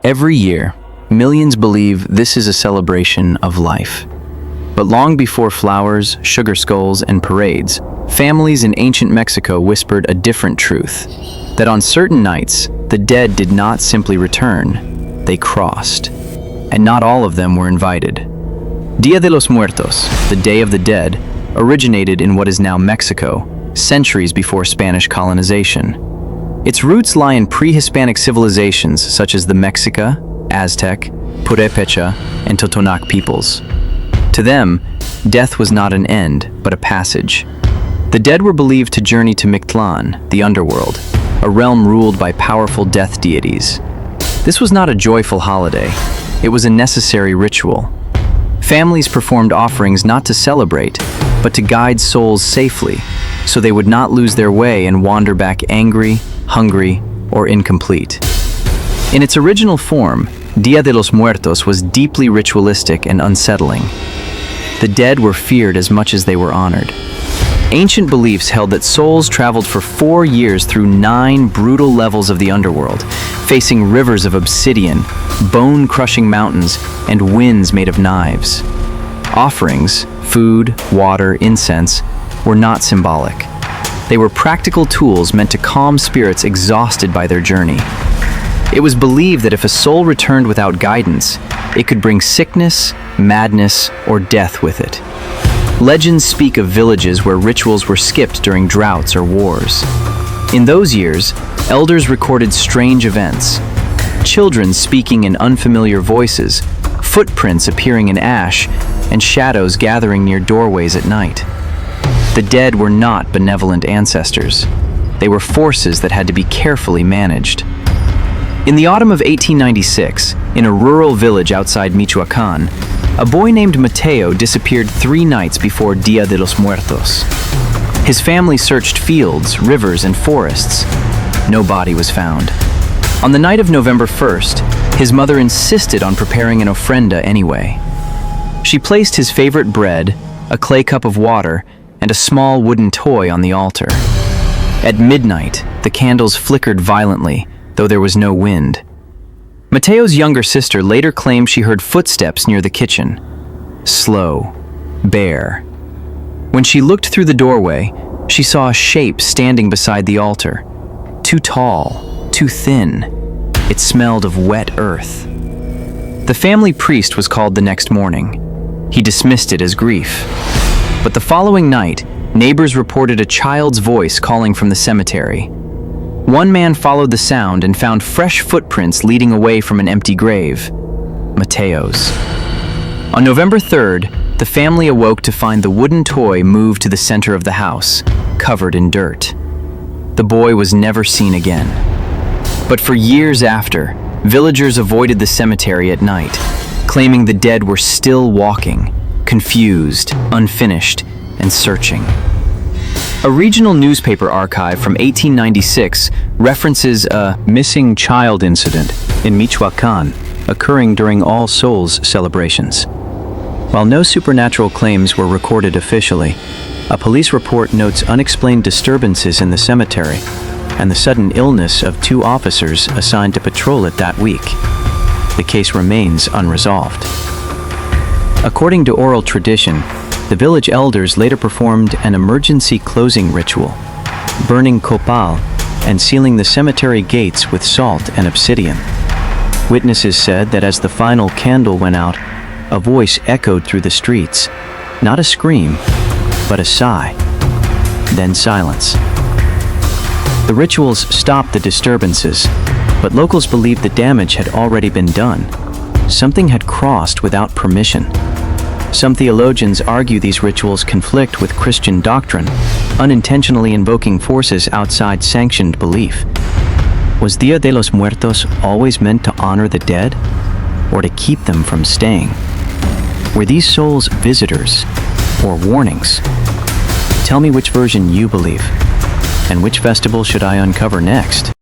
Every year, millions believe this is a celebration of life. But long before flowers, sugar skulls, and parades, families in ancient Mexico whispered a different truth, that on certain nights, the dead did not simply return, they crossed. And not all of them were invited. Dia de los Muertos, the Day of the Dead, originated in what is now Mexico, centuries before Spanish colonization. Its roots lie in pre-Hispanic civilizations such as the Mexica, Aztec, Purépecha, and Totonac peoples. To them, death was not an end, but a passage. The dead were believed to journey to Mictlan, the underworld, a realm ruled by powerful death deities. This was not a joyful holiday. It was a necessary ritual. Families performed offerings not to celebrate, but to guide souls safely, so they would not lose their way and wander back angry, hungry, or incomplete. In its original form, Dia de los Muertos was deeply ritualistic and unsettling. The dead were feared as much as they were honored. Ancient beliefs held that souls traveled for 4 years through 9 brutal levels of the underworld, facing rivers of obsidian, bone-crushing mountains, and winds made of knives. Offerings, food, water, incense, were not symbolic. They were practical tools meant to calm spirits exhausted by their journey. It was believed that if a soul returned without guidance, it could bring sickness, madness, or death with it. Legends speak of villages where rituals were skipped during droughts or wars. In those years, elders recorded strange events. Children speaking in unfamiliar voices, footprints appearing in ash, and shadows gathering near doorways at night. The dead were not benevolent ancestors. They were forces that had to be carefully managed. In the autumn of 1896, in a rural village outside Michoacán, a boy named Mateo disappeared 3 nights before Dia de los Muertos. His family searched fields, rivers, and forests. No body was found. On the night of November 1st, his mother insisted on preparing an ofrenda anyway. She placed his favorite bread, a clay cup of water, and a small wooden toy on the altar. At midnight, the candles flickered violently, though there was no wind. Mateo's younger sister later claimed she heard footsteps near the kitchen. Slow, bare. When she looked through the doorway, she saw a shape standing beside the altar. Too tall, too thin. It smelled of wet earth. The family priest was called the next morning. He dismissed it as grief. But the following night, neighbors reported a child's voice calling from the cemetery. One man followed the sound and found fresh footprints leading away from an empty grave. Mateo's. On November 3rd, the family awoke to find the wooden toy moved to the center of the house, covered in dirt. The boy was never seen again. But for years after, villagers avoided the cemetery at night, claiming the dead were still walking, confused, unfinished, and searching. A regional newspaper archive from 1896 references a missing child incident in Michoacán occurring during All Souls celebrations. While no supernatural claims were recorded officially, a police report notes unexplained disturbances in the cemetery and the sudden illness of 2 officers assigned to patrol it that week. The case remains unresolved. According to oral tradition, the village elders later performed an emergency closing ritual, burning copal and sealing the cemetery gates with salt and obsidian. Witnesses said that as the final candle went out, a voice echoed through the streets, not a scream, but a sigh, then silence. The rituals stopped the disturbances, but locals believed the damage had already been done. Something had crossed without permission. Some theologians argue these rituals conflict with Christian doctrine, unintentionally invoking forces outside sanctioned belief. Was Dia de los Muertos always meant to honor the dead, or to keep them from staying? Were these souls visitors or warnings? Tell me which version you believe, and which festival should I uncover next?